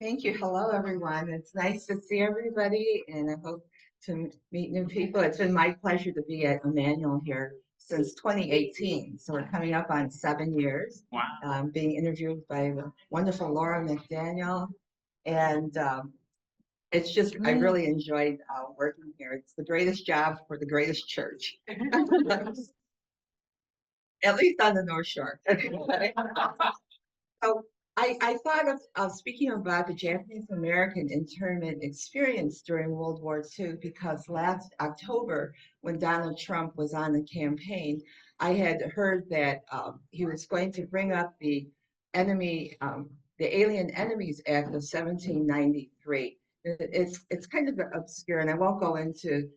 Thank you. Hello, everyone. It's nice to see everybody, and I hope to meet new people. It's been my pleasure to be at Emmanuel here since 2018. So we're coming up on 7 years. Wow. Being interviewed by the wonderful Laura McDaniel. And it's just, I really enjoyed working here. It's the greatest job for the greatest church, at least on the North Shore. So I thought of speaking about the Japanese American internment experience during World War II because last October, when Donald Trump was on the campaign, I had heard that he was going to bring up enemy, the Alien Enemies Act of 1793. It's kind of obscure, and I won't go into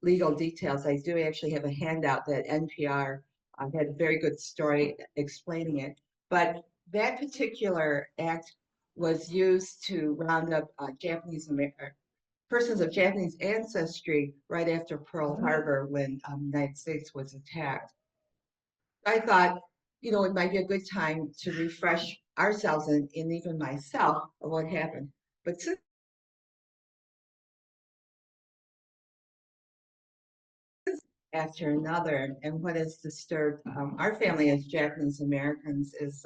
legal details. I do actually have a handout that NPR had a very good story explaining it. But that particular act was used to round up persons of Japanese ancestry right after Pearl Harbor when the United States was attacked. I thought, it might be a good time to refresh ourselves and even myself of what happened. But since after another. And what has disturbed our family as Japanese Americans is,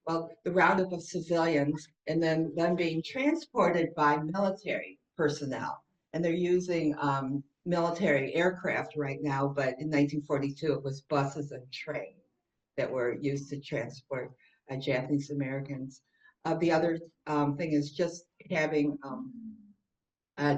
well, the roundup of civilians and then them being transported by military personnel. And they're using military aircraft right now, but in 1942 it was buses and trains that were used to transport Japanese Americans. The other thing is just having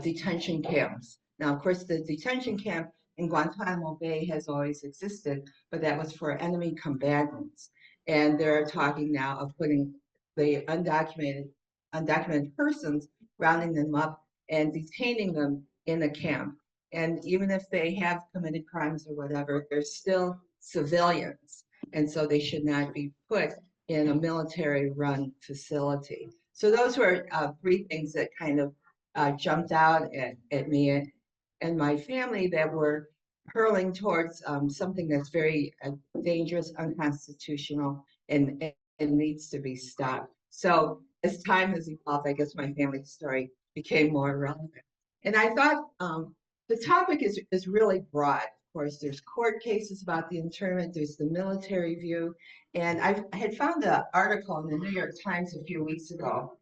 detention camps. Now, of course, the detention camp in Guantanamo Bay has always existed, but that was for enemy combatants. And they're talking now of putting the undocumented persons, rounding them up and detaining them in a camp. And even if they have committed crimes or whatever, they're still civilians. And so they should not be put in a military run facility. So those were three things that kind of jumped out at me and my family that were hurling towards something that's very dangerous, unconstitutional, and needs to be stopped. So as time has evolved, I guess my family story became more relevant. And I thought the topic is really broad. Of course, there's court cases about the internment, there's the military view. And I had found an article in the New York Times a few weeks ago.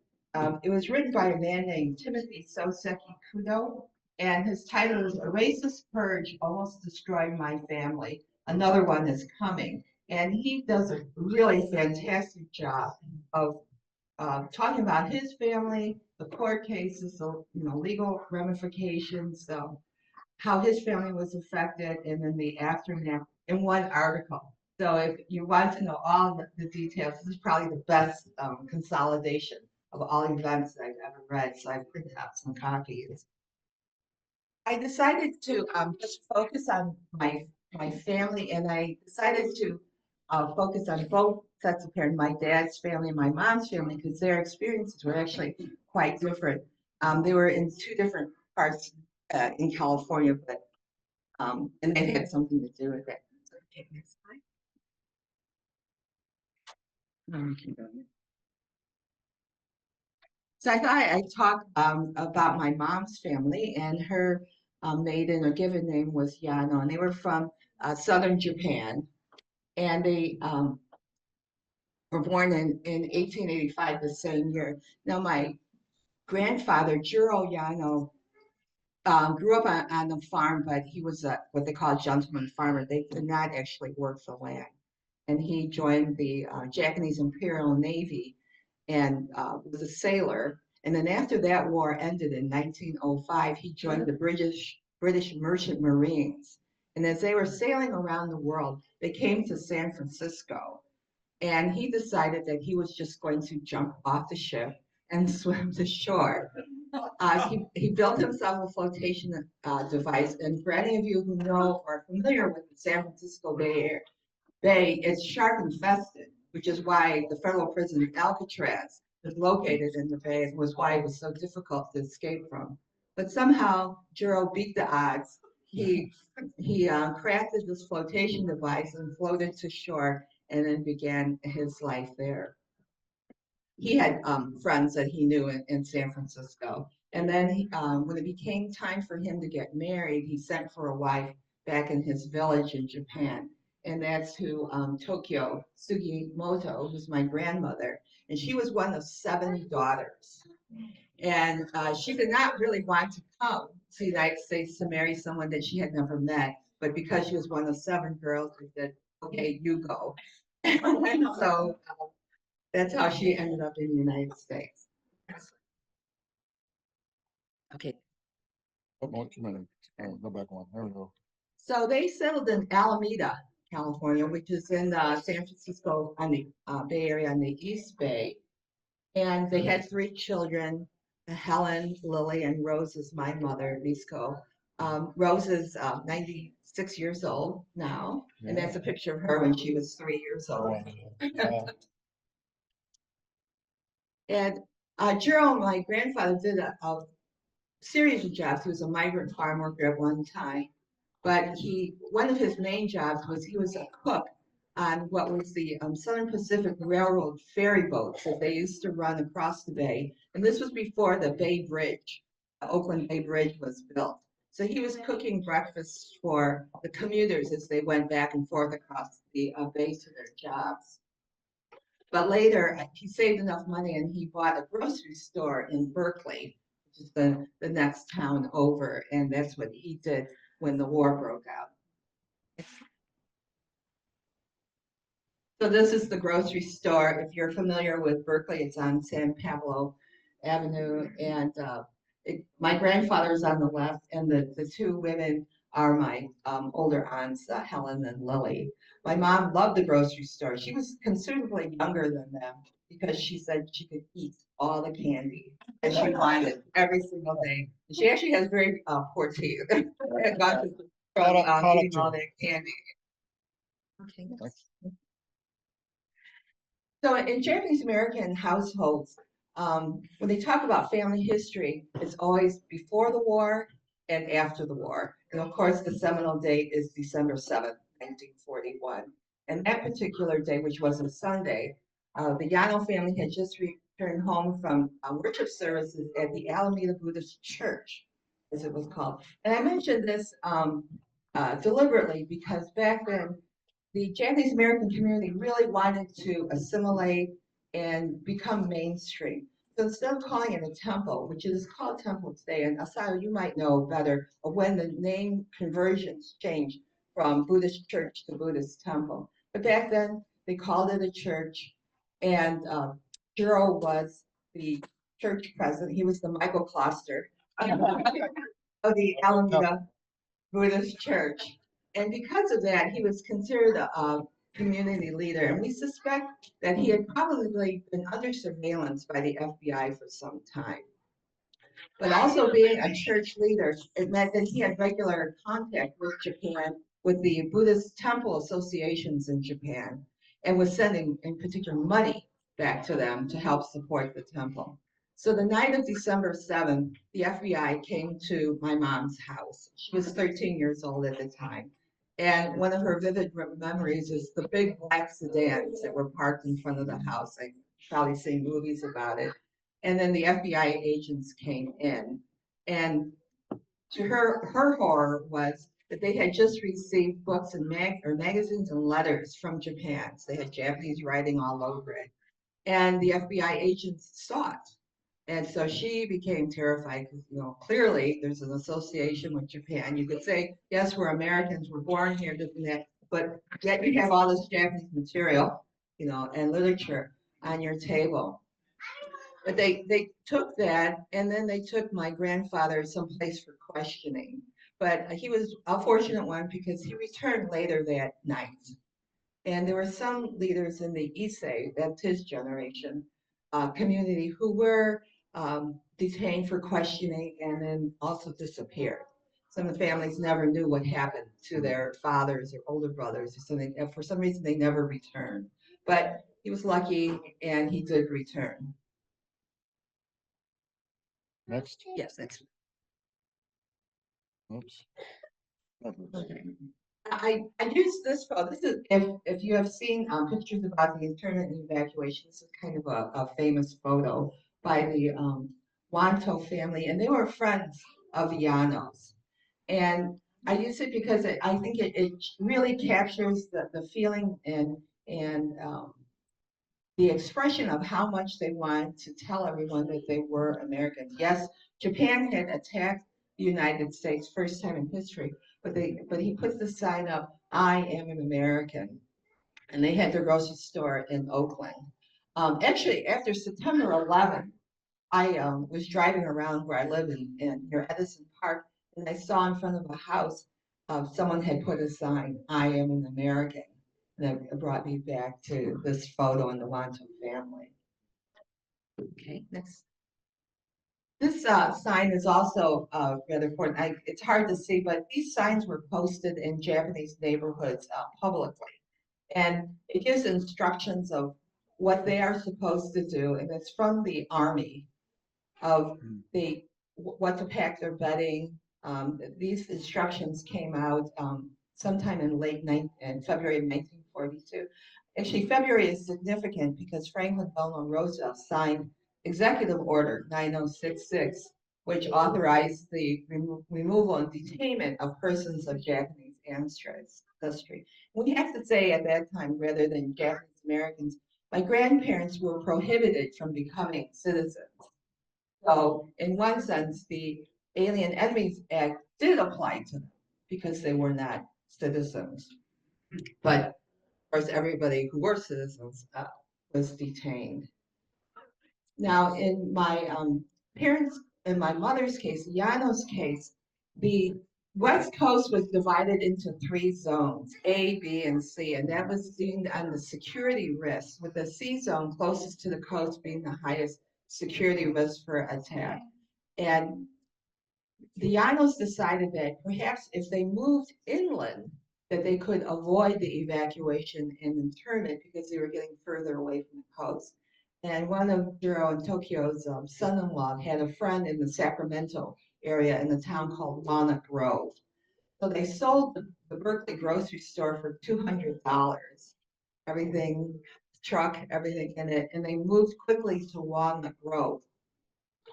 It was written by a man named Timothy Soseki Kudo, and his title is A Racist Purge Almost Destroyed My Family. Another one is coming. And he does a really fantastic job of talking about his family, the court cases, the legal ramifications, how his family was affected, and then the aftermath in one article. So if you want to know all the details, this is probably the best consolidation of all events that I've ever read. So I printed out some copies. I decided to just focus on my family, and I decided to focus on both sets of parents, my dad's family and my mom's family, because their experiences were actually quite different. They were in two different parts in California, but and they had something to do with it. Okay, next slide. So I thought I'd talk about my mom's family, and her maiden or given name was Yano, and they were from southern Japan, and they were born in 1885, the same year. Now, my grandfather, Jiro Yano, grew up on a farm, but he was what they call a gentleman farmer. They did not actually work the land. And he joined the Japanese Imperial Navy and was a sailor. And then after that war ended in 1905, he joined the British Merchant Marines. And as they were sailing around the world, they came to San Francisco. And he decided that he was just going to jump off the ship and swim to shore. He built himself a flotation device. And for any of you who know or are familiar with the San Francisco Bay, it's shark infested, which is why the federal prison Alcatraz is located in the bay, and was why it was so difficult to escape from. But somehow Jiro beat the odds. He crafted this flotation device and floated to shore, and then began his life there. he had friends that he knew in San Francisco. And then when it became time for him to get married, he sent for a wife back in his village in Japan. And that's who Tokyo Sugimoto, who's my grandmother. And she was one of 7 daughters. And she did not really want to come to the United States to marry someone that she had never met. But because she was one of 7 girls, they said, okay, you go. And so that's how she ended up in the United States. Okay. Oh, wait a minute. Go back one. There we go. So they settled in Alameda, California, which is in San Francisco on the Bay Area on the East Bay. And they had 3 children, Helen, Lily, and Rose is my mother, Nisco. Rose is 96 years old now, and that's a picture of her when she was 3 years old. And Jerome, my grandfather, did a series of jobs. He was a migrant farm worker at one time, but one of his main jobs was he was a cook on what was the Southern Pacific Railroad ferry boats that they used to run across the bay. And this was before the Bay Bridge, the Oakland Bay Bridge was built. So he was cooking breakfast for the commuters as they went back and forth across the bay to their jobs. But later, he saved enough money and he bought a grocery store in Berkeley, which is the next town over. And that's what he did when the war broke out. So this is the grocery store. If you're familiar with Berkeley, it's on San Pablo Avenue. And my grandfather is on the left, and the 2 women are my older aunts, Helen and Lily. My mom loved the grocery store. She was considerably younger than them because she said she could eat all the candy that she wanted every single day. And she actually has very poor teeth. And got to from eating all that candy. Okay. So in Japanese American households, when they talk about family history, it's always before the war and after the war. And of course, the seminal date is December 7th, 1941. And that particular day, which was a Sunday, the Yano family had just returned home from worship services at the Alameda Buddhist Church, as it was called. And I mentioned this deliberately because back then, the Japanese American community really wanted to assimilate and become mainstream. So instead of calling it a temple, which it is called temple today, and Asayo, you might know better of when the name conversions changed from Buddhist church to Buddhist temple. But back then, they called it a church, and Jiro was the church president. He was the Michael Kloster of the Alameda Buddhist church. And because of that, he was considered a community leader. And we suspect that he had probably been under surveillance by the FBI for some time. But also being a church leader, it meant that he had regular contact with Japan, with the Buddhist temple associations in Japan, and was sending, in particular, money back to them to help support the temple. So the night of December 7th, the FBI came to my mom's house. She was 13 years old at the time. And one of her vivid memories is the big black sedans that were parked in front of the house. I've probably seen movies about it. And then the FBI agents came in. And to her horror was that they had just received books and magazines and letters from Japan. So they had Japanese writing all over it. And the FBI agents saw it. And so she became terrified because, clearly there's an association with Japan. You could say, yes, we're Americans, we're born here, this and that, but yet you have all this Japanese material, and literature on your table. But they took that, and then they took my grandfather someplace for questioning. But he was a fortunate one because he returned later that night. And there were some leaders in the Issei, that's his generation, community, who were detained for questioning and then also disappeared. Some of the families never knew what happened to their fathers or older brothers or something. And for some reason, they never returned. But he was lucky, and he did return. Next. Yes, next. Oops. Okay. I used this photo. This is if you have seen pictures about the internment and evacuation. This is kind of a famous photo by the Wanto family, and they were friends of Janos. And I use it because I think it really captures the feeling and the expression of how much they wanted to tell everyone that they were Americans. Yes, Japan had attacked the United States first time in history, but he puts the sign up, I am an American. And they had their grocery store in Oakland. Actually, after September 11th, I was driving around where I live in near Edison Park, and I saw in front of a house, someone had put a sign, I am an American. And that brought me back to this photo in the Wanto family. Okay, next. This sign is also rather important. It's hard to see, but these signs were posted in Japanese neighborhoods publicly. And it gives instructions of what they are supposed to do, and it's from the Army of the what to pack their bedding. These instructions came out sometime in in February of 1942. Actually, February is significant because Franklin Delano Roosevelt signed Executive Order 9066, which authorized the removal and detainment of persons of Japanese ancestry. We have to say at that time, rather than Japanese Americans, my grandparents were prohibited from becoming citizens. So in one sense, the Alien Enemies Act did apply to them because they were not citizens. But of course, everybody who were citizens was detained. Now, in my parents, in my mother's case, Yano's case, the West Coast was divided into three zones, A, B, and C, and that was seen on the security risk, with the C zone closest to the coast being the highest security risk for attack. And the Llanos decided that perhaps if they moved inland, that they could avoid the evacuation and internment because they were getting further away from the coast. And one of Jiro and Tokyo's son-in-law had a friend in the Sacramento area in a town called Walnut Grove. So they sold the Berkeley grocery store for $200, everything, truck, everything in it, and they moved quickly to Walnut Grove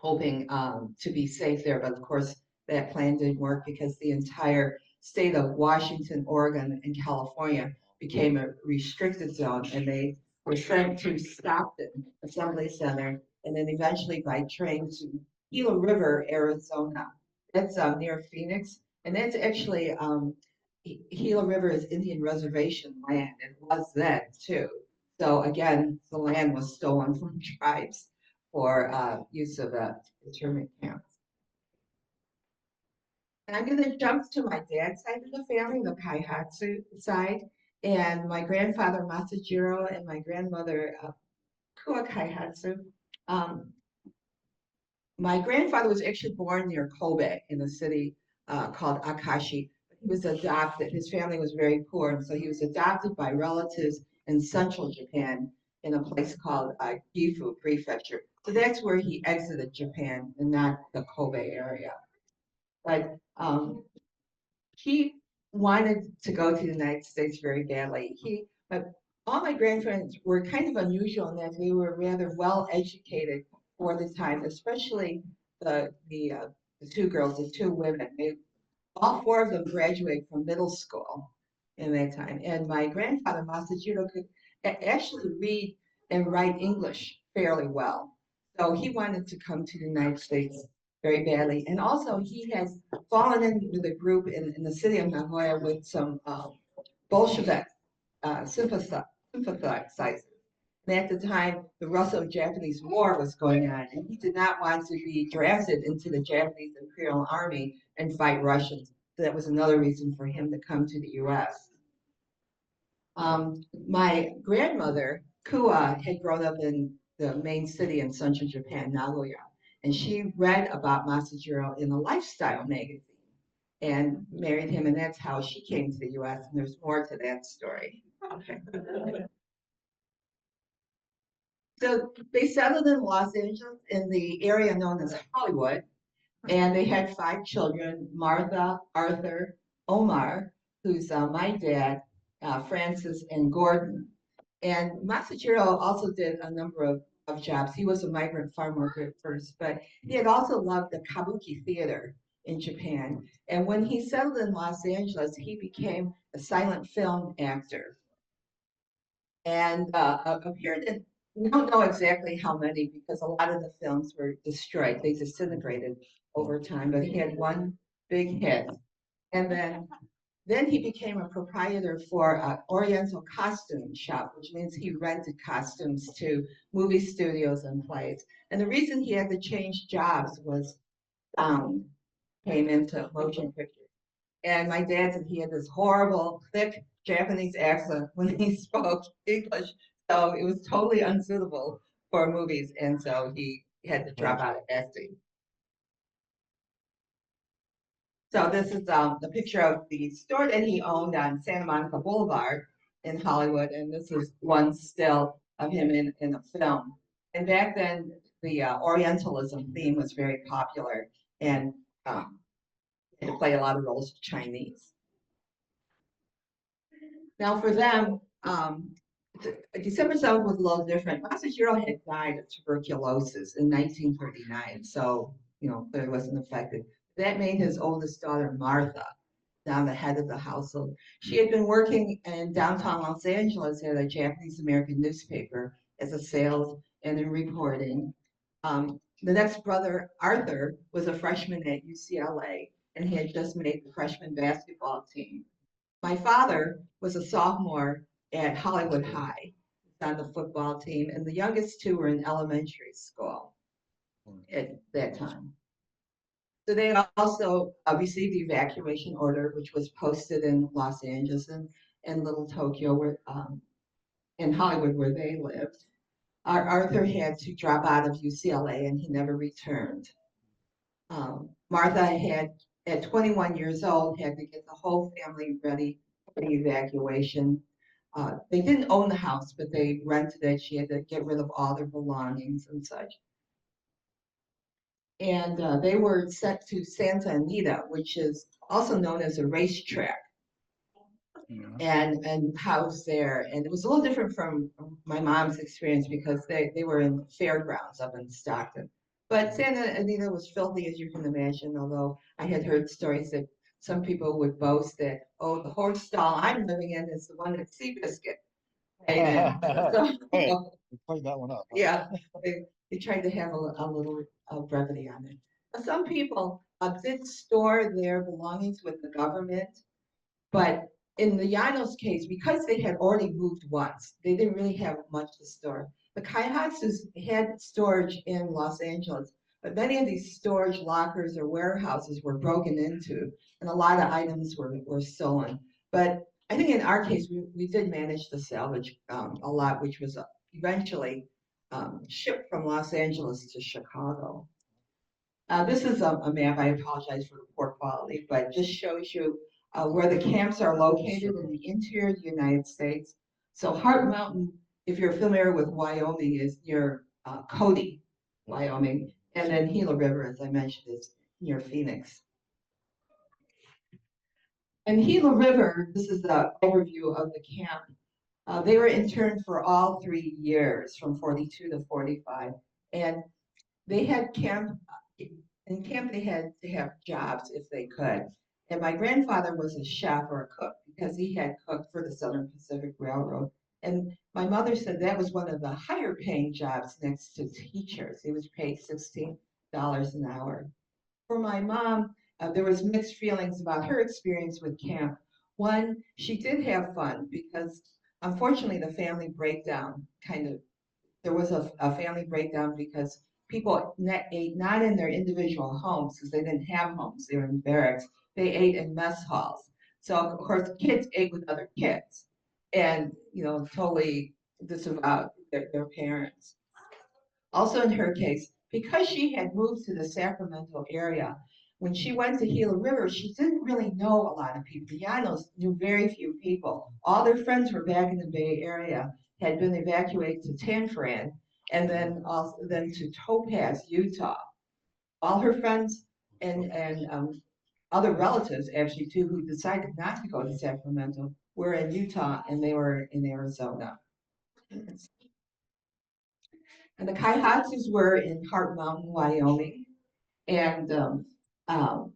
hoping to be safe there. But of course, that plan didn't work because the entire state of Washington, Oregon, and California became a restricted zone, and they were sent to Stockton Assembly Center, and then eventually by train to Gila River, Arizona. That's near Phoenix, and that's actually Gila River is Indian reservation land. It was then too. So again, the land was stolen from tribes for use of internment camps. And I'm going to jump to my dad's side of the family, the Kaihatsu side. And my grandfather, Masajiro, and my grandmother, Kua Kaihatsu. Um, my grandfather was actually born near Kobe in a city called Akashi. He was adopted. His family was very poor, and so he was adopted by relatives in central Japan in a place called Gifu Prefecture. So that's where he exited Japan and not the Kobe area. But he wanted to go to the United States very badly. But all my grandparents were kind of unusual in that they were rather well educated for the time, especially the two girls, the two women. All four of them graduated from middle school in that time. And my grandfather, Masajiro, could actually read and write English fairly well. So he wanted to come to the United States very badly. And also, he has fallen in with a group in the city of Nagoya with some Bolshevik sympathizers. And at the time, the Russo-Japanese War was going on, and he did not want to be drafted into the Japanese Imperial Army and fight Russians. So that was another reason for him to come to the U.S. My grandmother, Kua, had grown up in the main city in central Japan, Nagoya, and she read about Masajiro in a lifestyle magazine and married him, and that's how she came to the U.S. And there's more to that story. Okay. So they settled in Los Angeles in the area known as Hollywood, and they had five children: Martha, Arthur, Omar, who's my dad, Francis and Gordon. And Masachiro also did a number of jobs. He was a migrant farm worker at first, but he had also loved the kabuki theater in Japan. And when he settled in Los Angeles, he became a silent film actor and appeared in, we don't know exactly how many because a lot of the films were destroyed. They disintegrated over time, but he had one big hit. And then he became a proprietor for an Oriental costume shop, which means he rented costumes to movie studios and plays. And the reason he had to change jobs was sound came into motion pictures. And my dad said he had this horrible, thick Japanese accent when he spoke English. So it was totally unsuitable for movies. And so he had to drop out of acting. So this is the picture of the store that he owned on Santa Monica Boulevard in Hollywood. And this is one still of him in a film. And back then, the Orientalism theme was very popular and had to play a lot of roles of Chinese. Now for them, December 7th was a little different. Masahiro had died of tuberculosis in 1939, so clearly wasn't affected. That made his oldest daughter, Martha, now the head of the household. She had been working in downtown Los Angeles at a Japanese American newspaper as a sales and in reporting. The next brother, Arthur, was a freshman at UCLA, and he had just made the freshman basketball team. My father was a sophomore at Hollywood High on the football team, and the youngest two were in elementary school at that time. So they also received the evacuation order, which was posted in Los Angeles and Little Tokyo, where in Hollywood, where they lived. Arthur had to drop out of UCLA, and he never returned. Martha had, at 21 years old, had to get the whole family ready for the evacuation. They didn't own the house, but they rented it. She had to get rid of all their belongings and such. And they were sent to Santa Anita, which is also known as a racetrack, and housed there. And it was a little different from my mom's experience because they were in fairgrounds up in Stockton. But Santa Anita was filthy, as you can imagine, although I had heard stories that some people would boast that, oh, the horse stall I'm living in is the one that Seabiscuit played in. So, Hey, we played that one up. yeah, they tried to have a little brevity on it. Some people did store their belongings with the government, but in the Llanos case, because they had already moved once, they didn't really have much to store. The Kaihatsus had storage in Los Angeles, but many of these storage lockers or warehouses were broken into, and a lot of items were stolen. But I think in our case, we did manage to salvage a lot, which was eventually shipped from Los Angeles to Chicago. This is a map. I apologize for the poor quality, but just shows you where the camps are located in the interior of the United States. So Heart Mountain, if you're familiar with Wyoming, is near Cody, Wyoming, and then Gila River, as I mentioned, is near Phoenix. And Gila River, this is the overview of the camp. They were interned for all 3 years, from 42 to 45, and they had camp. In camp, they had to have jobs if they could. And my grandfather was a chef or a cook because he had cooked for the Southern Pacific Railroad. And my mother said that was one of the higher paying jobs next to teachers. He was paid $16 an hour. For my mom, there was mixed feelings about her experience with camp. One, she did have fun because unfortunately the family breakdown kind of there was a family breakdown because people ate not in their individual homes because they didn't have homes, they were in barracks. They ate in mess halls. So of course kids ate with other kids and totally disavowed their parents. Also in her case, because she had moved to the Sacramento area, when she went to Gila River, she didn't really know a lot of people. The Llanos knew very few people. All their friends were back in the Bay Area, had been evacuated to Tanforan, and then to Topaz, Utah. All her friends and other relatives actually too who decided not to go to Sacramento were in Utah and they were in Arizona. And the Kaihatsus were in Heart Mountain, Wyoming. And um,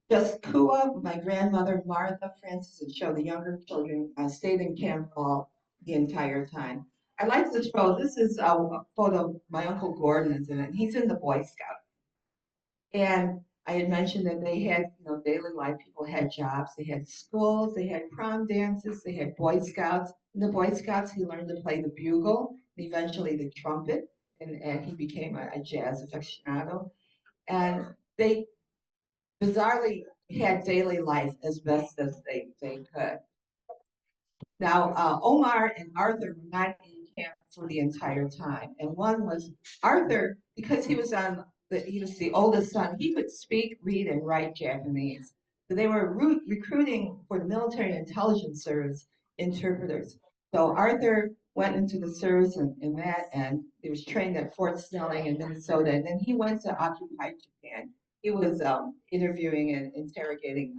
just Kua, my grandmother, Martha, Francis, and Joe, the younger children, stayed in Camp Hall the entire time. I like to show, this is a photo, my Uncle Gordon is in it. He's in the Boy Scout. And I had mentioned that they had, daily life. People had jobs. They had schools. They had prom dances. They had Boy Scouts. In the Boy Scouts, he learned to play the bugle, and eventually the trumpet, and he became a jazz aficionado. And they bizarrely had daily life as best as they could. Now, Omar and Arthur were not in camp for the entire time. And one was Arthur, because he was the oldest son, he could speak, read, and write Japanese. So they were recruiting for the military intelligence service interpreters. So Arthur went into the service in that, and he was trained at Fort Snelling in Minnesota. And then he went to occupied Japan. He was interviewing and interrogating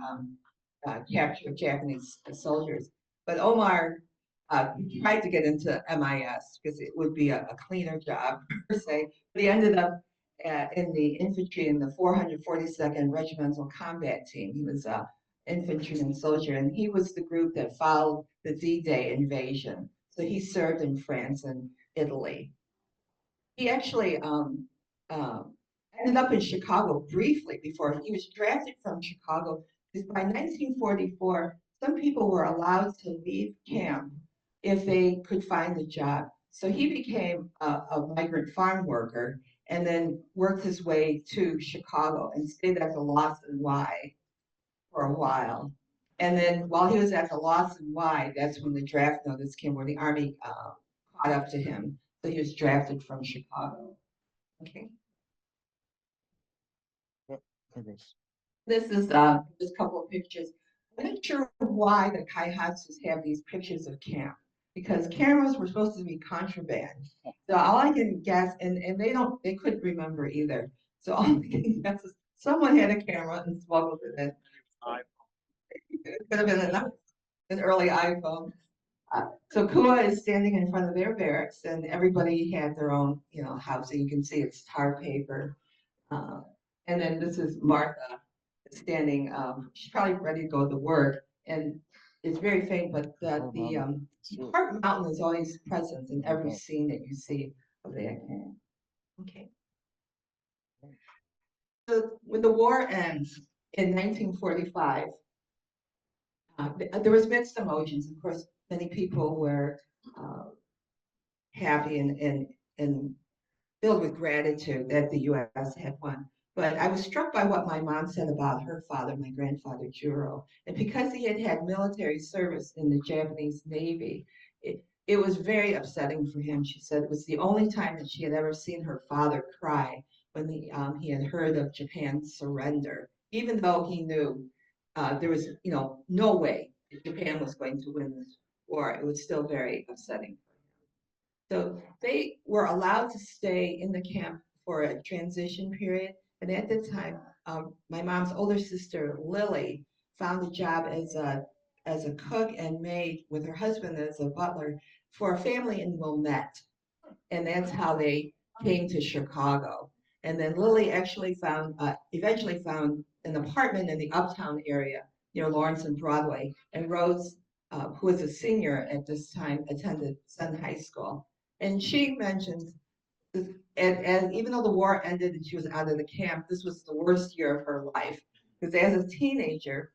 captured Japanese soldiers. But Omar tried to get into MIS because it would be a cleaner job per se. But he ended up in the infantry in the 442nd Regimental Combat Team. He was a infantryman soldier, and he was the group that followed the D-Day invasion. So he served in France and Italy. He actually ended up in Chicago briefly before he was drafted from Chicago. Because by 1944, some people were allowed to leave camp if they could find a job. So he became a migrant farm worker and then worked his way to Chicago and stayed at the Lawson Y for a while. And then while he was at the Lawson Y, that's when the draft notice came where the Army caught up to him. So he was drafted from Chicago. Okay. Yep, I guess. This is just a couple of pictures. I'm not sure why the Kaihatsus have these pictures of camp because cameras were supposed to be contraband. So all I can guess, and they couldn't remember either. So all I can guess is someone had a camera and smuggled it in. It could have been an early iPhone. So Kua is standing in front of their barracks, and everybody had their own, house. So you can see it's tar paper. Uh, and then this is Martha standing. She's probably ready to go to work, and it's very faint, but Heart Mountain is always present in every scene that you see of the camp. Okay. So when the war ends in 1945, there was mixed emotions. Of course, many people were uh, happy and filled with gratitude that the U.S. had won. But I was struck by what my mom said about her father, my grandfather Juro. And because he had had military service in the Japanese Navy, it was very upsetting for him. She said it was the only time that she had ever seen her father cry when he had heard of Japan's surrender, even though he knew there was, no way Japan was going to win this war. It was still very upsetting. So they were allowed to stay in the camp for a transition period. And at the time, my mom's older sister, Lily, found a job as a cook and maid with her husband as a butler for a family in Wilmette. And that's how they came to Chicago. And then Lily actually eventually found an apartment in the uptown area near Lawrence and Broadway. And Rose, who was a senior at this time, attended Sun High School. And she mentions, and even though the war ended and she was out of the camp, this was the worst year of her life. Because as a teenager,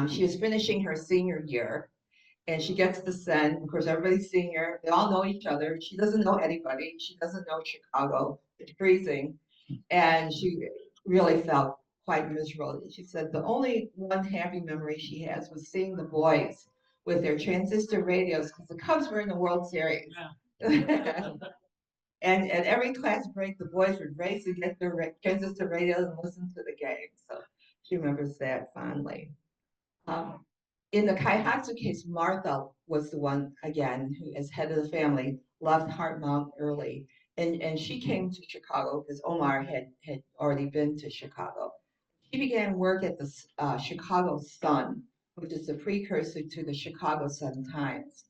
she was finishing her senior year and she gets to send. Of course, everybody's seeing her. They all know each other. She doesn't know anybody. She doesn't know Chicago. It's freezing. And she really felt quite miserable. She said the only one happy memory she has was seeing the boys with their transistor radios because the Cubs were in the World Series. Yeah. And at every class break, the boys would race to get their transistor radios and listen to the game. So she remembers that fondly. Um, in the Kaihatsu case, Martha was the one, again, who, as head of the family, left Heart Mountain early. And she came to Chicago because Omar had already been to Chicago. She began work at the Chicago Sun, which is the precursor to the Chicago Sun-Times.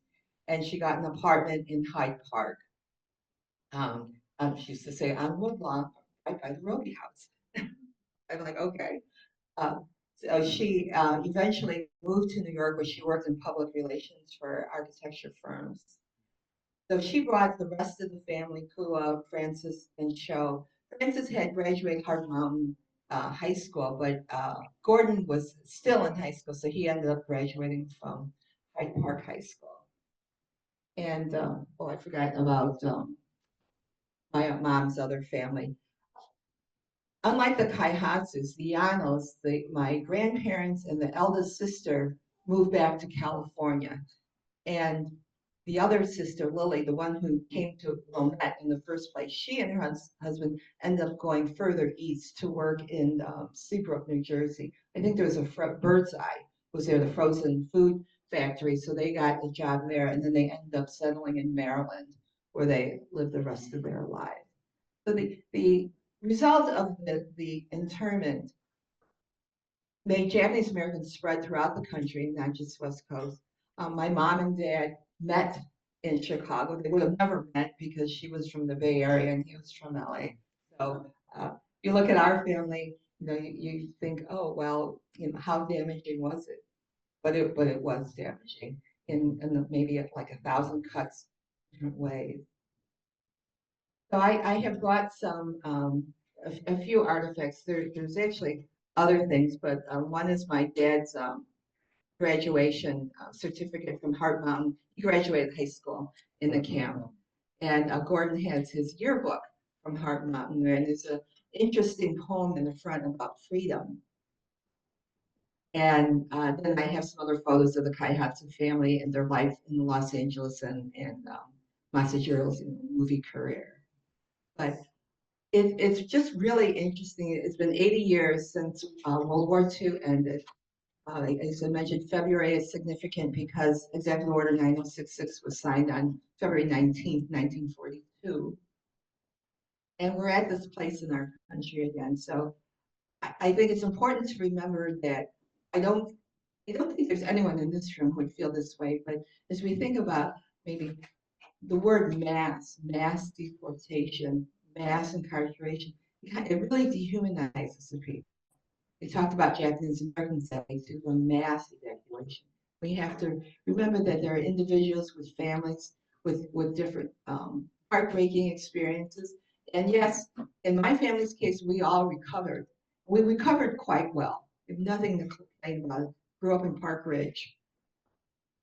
And she got an apartment in Hyde Park. She used to say on Woodlawn, right by the Roby House. I'm like, okay. Uh, so she eventually moved to New York, where she worked in public relations for architecture firms. So she brought the rest of the family, Kua, Francis, and Cho. Francis had graduated Hard Mountain High School, but Gordon was still in high school, so he ended up graduating from Hyde Park High School. And oh, I forgot about my mom's other family. Unlike the Kaihatsus, the Yanos, my grandparents and the eldest sister moved back to California. And the other sister, Lily, the one who came to Wilmette in the first place, she and her husband ended up going further east to work in Seabrook, New Jersey. I think there was a Bird's Eye was there, the frozen food factory. So they got a job there, and then they ended up settling in Maryland, where they lived the rest of their lives. So the result of the internment made Japanese Americans spread throughout the country, not just West Coast. My mom and dad met in Chicago. They would have never met because she was from the Bay Area and he was from LA. So you look at our family, you think, oh well, how damaging was it? But it was damaging in maybe like 1,000 cuts different ways. So I have brought some a few artifacts. There's actually other things, but one is my dad's graduation certificate from Hard Mountain. He graduated high school in the camp, and Gordon has his yearbook from Hard Mountain, and there's an interesting poem in the front about freedom. And then I have some other photos of the Kaihatsu family and their life in Los Angeles and Massachusetts movie career. But it's just really interesting. It's been 80 years since World War II ended. As I mentioned, February is significant because Executive Order 9066 was signed on February 19th, 1942. And we're at this place in our country again. So I think it's important to remember that I don't think there's anyone in this room who would feel this way, but as we think about maybe the word mass deportation, mass incarceration, it really dehumanizes the people. We talked about Japanese Americans that way too, a mass evacuation. We have to remember that there are individuals with families with different heartbreaking experiences. And yes, in my family's case, we all recovered. We recovered quite well. We have nothing to complain about. Grew up in Park Ridge,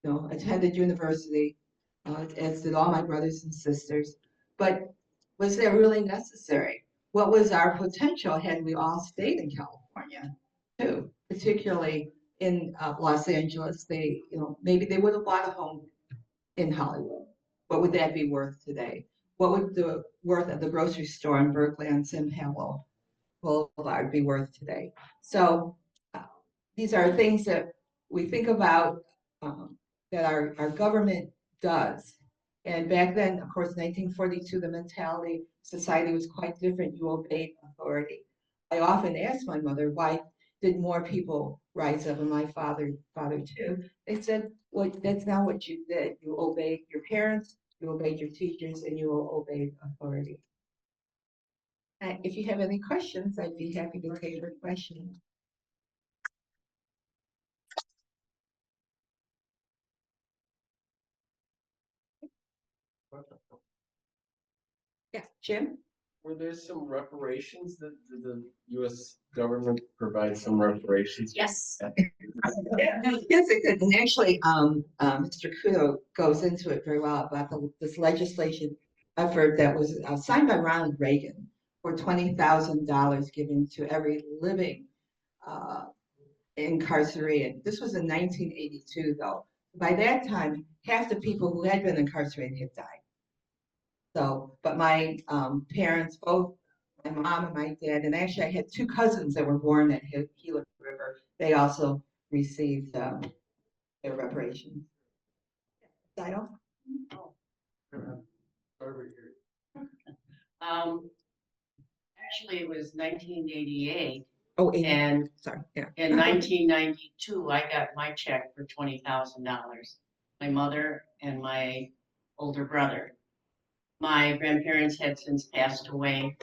attended university, as did all my brothers and sisters. But was that really necessary? What was our potential had we all stayed in California, too? Particularly in Los Angeles, maybe they would have bought a home in Hollywood. What would that be worth today? What would the worth of the grocery store in Berkeley on Sim Howell Boulevard be worth today? So uh, these are things that we think about that our government does. And back then, of course, 1942, the mentality, society was quite different. You obeyed authority. I often ask my mother, why did more people rise up, and my father too? They said, well, that's not what you did. You obeyed your parents, you obeyed your teachers, and you obeyed authority. If you have any questions, I'd be happy to take your questions. Yeah, Jim? Were there some reparations that the US government provide some reparations? Yes. Yes, it did. And actually, Mr. Kudo goes into it very well about this legislation effort that was signed by Ronald Reagan for $20,000 given to every living uh, incarcerated. This was in 1982, though. By that time, half the people who had been incarcerated had died. So, but my parents, both my mom and my dad, and actually I had two cousins that were born at Gila River. They also received their reparations. Dido? Um, Actually, it was 1988. Oh, 80, And sorry, yeah. in 1992, I got my check for $20,000. My mother and my older brother. My grandparents had since passed away,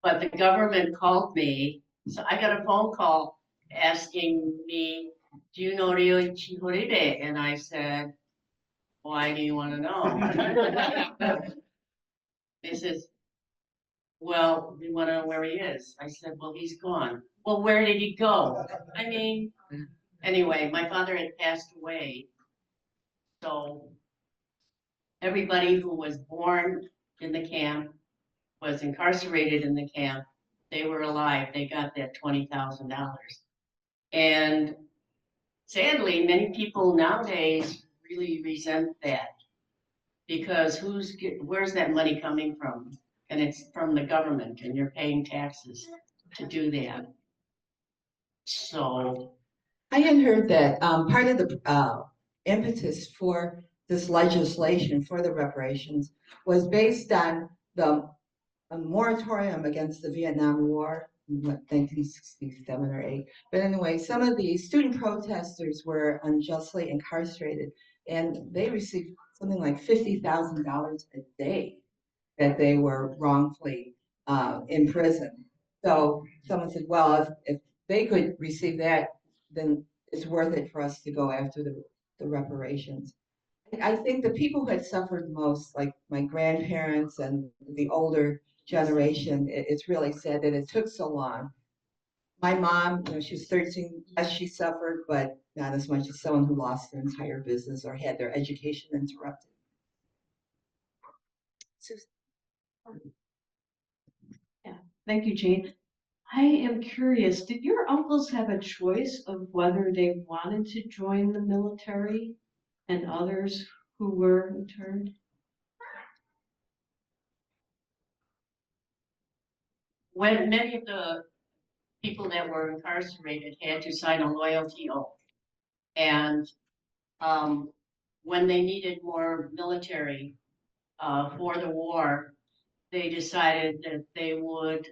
but the government called me. So I got a phone call asking me, "Do you know Ryoichi Horide?" And I said, "Why do you want to know?" They says, "Well, we want to know where he is." I said, "Well, he's gone." "Well, where did he go?" I mean, anyway, my father had passed away. So everybody who was born in the camp, was incarcerated in the camp, they were alive, they got that $20,000. And sadly, many people nowadays really resent that because where's that money coming from? And it's from the government and you're paying taxes to do that. So, I had heard that part of the impetus for this legislation for the reparations was based on the a moratorium against the Vietnam War, in 1967 or 8. But anyway, some of the student protesters were unjustly incarcerated, and they received something like $50,000 a day that they were wrongfully imprisoned. So someone said, well, if they could receive that, then it's worth it for us to go after the reparations. I think the people who had suffered most, like my grandparents and the older generation, it's really sad that it took so long. My mom, she was 13, yes, she suffered, but not as much as someone who lost their entire business or had their education interrupted. Thank you, Jane. I am curious, did your uncles have a choice of whether they wanted to join the military and others who were interned? when many of the people that were incarcerated had to sign a loyalty oath. And when they needed more military for the war, they decided that they would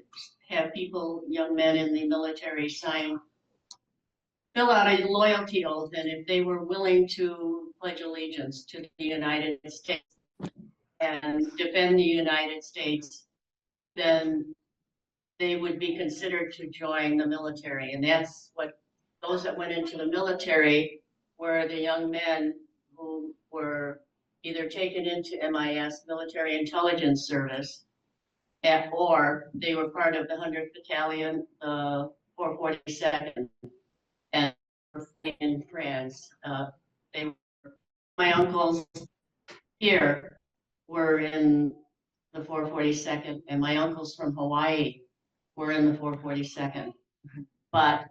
have people, young men in the military, fill out a loyalty oath, and if they were willing to pledge allegiance to the United States and defend the United States, then they would be considered to join the military. And that's what those that went into the military were the young men who were either taken into MIS, Military Intelligence Service, or they were part of the 100th Battalion, 442nd, and in France. They, my uncles here were in the 442nd, and my uncles from Hawaii were in the 442nd. But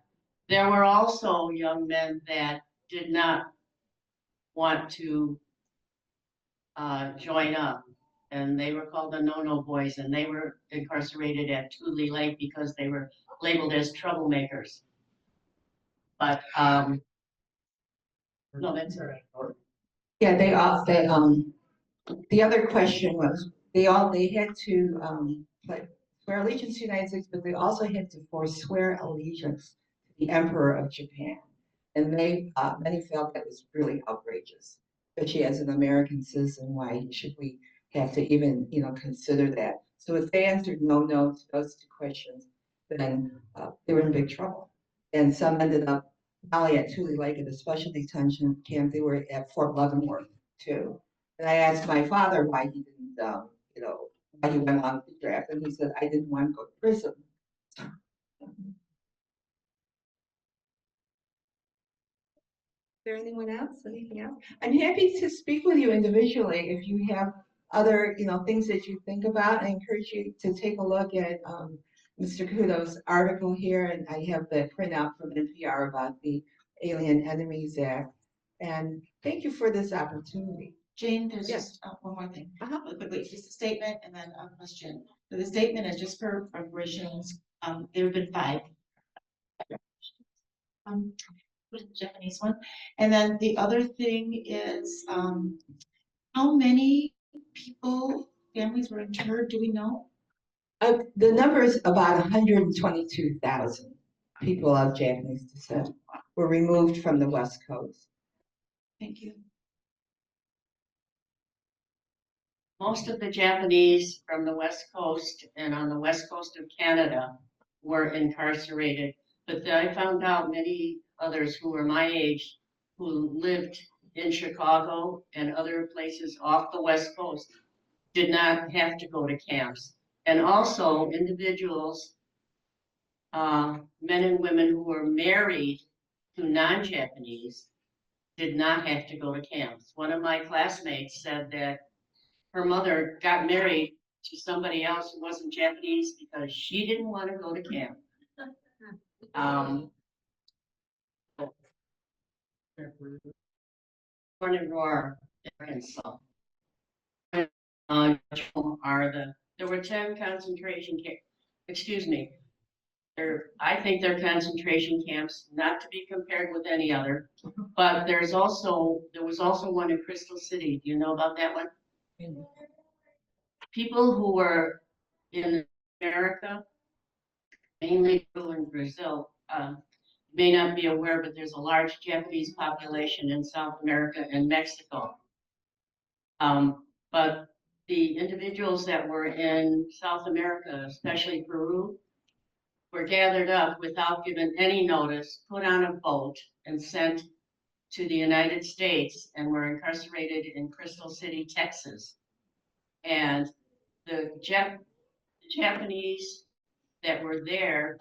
there were also young men that did not want to join up, and they were called the no-no boys, and they were incarcerated at Tule Lake because they were labeled as troublemakers. But no, that's all right. Yeah, the other question was, they had to swear allegiance to the United States, but they also had to forswear allegiance to the Emperor of Japan. And many felt that was really outrageous, especially as an American citizen. Why should we have to even, consider that? So if they answered no to those two questions, then they were in big trouble. And some ended up not only at Tule Lake at a special detention camp, they were at Fort Leavenworth too. And I asked my father why he didn't, why he went on the draft, and he said, I didn't want to go to prison. Is there anyone else? Anything else? I'm happy to speak with you individually if you have other, things that you think about. I encourage you to take a look at Mr. Kudo's article here, and I have the printout from NPR about the Alien Enemies Act. And thank you for this opportunity. Jane, there's Yes. just one more thing. Uh-huh. Really quickly, just a statement and then a question. So the statement is just for reparations. There have been 5. What is the Japanese one? And then the other thing is, how many people, families were interred? Do we know? The number is about 122,000. people of Japanese descent were removed from the West Coast. Thank you. Most of the Japanese from the West Coast and on the West Coast of Canada were incarcerated. But then I found out many others who were my age, who lived in Chicago and other places off the West Coast, did not have to go to camps. And also individuals, men and women who were married to non-Japanese did not have to go to camps. One of my classmates said that her mother got married to somebody else who wasn't Japanese because she didn't want to go to camp. Born in Roar, Arkansas. There were 10 concentration camps, excuse me. I think they're concentration camps, not to be compared with any other, but there was also one in Crystal City. Do you know about that one? People who were in America, mainly in Brazil, may not be aware, but there's a large Japanese population in South America and Mexico. But the individuals that were in South America, especially Peru, were gathered up without giving any notice, put on a boat and sent to the United States and were incarcerated in Crystal City, Texas. And the Japanese that were there,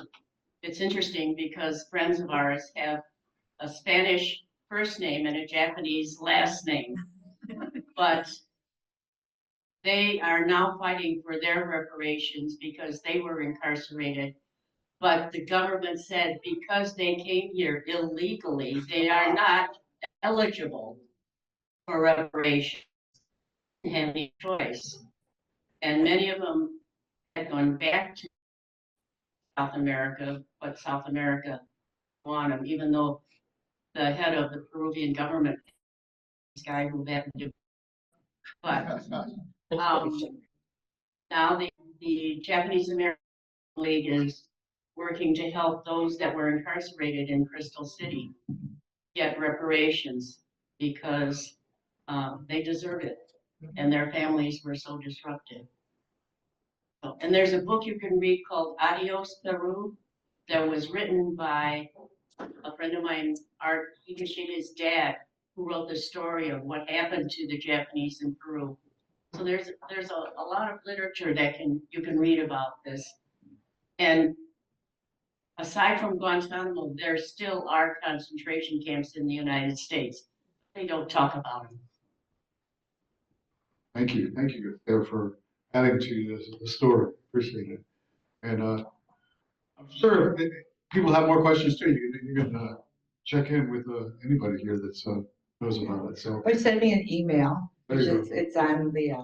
it's interesting because friends of ours have a Spanish first name and a Japanese last name. But they are now fighting for their reparations because they were incarcerated. But the government said because they came here illegally, they are not eligible for reparations. They have any choice. And many of them had gone back to South America, but South America want them, even though the head of the Peruvian government, this guy who happened to, but now the Japanese American League is working to help those that were incarcerated in Crystal City get reparations because they deserve it and their families were so disrupted. So, and there's a book you can read called Adios Peru that was written by a friend of mine, Art Higashida's dad, who wrote the story of what happened to the Japanese in Peru. So there's a lot of literature that you can read about this. And aside from Guantanamo, there still are concentration camps in the United States. They don't talk about them. Thank you there for adding to the story. Appreciate it. And I'm sure that people have more questions too. You can check in with anybody here that's knows about it. So Or send me an email, There which you is, it's on the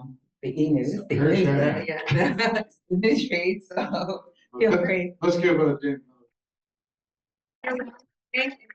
e-news. Very The news feed, so feel free. let's give Dan. Thank you.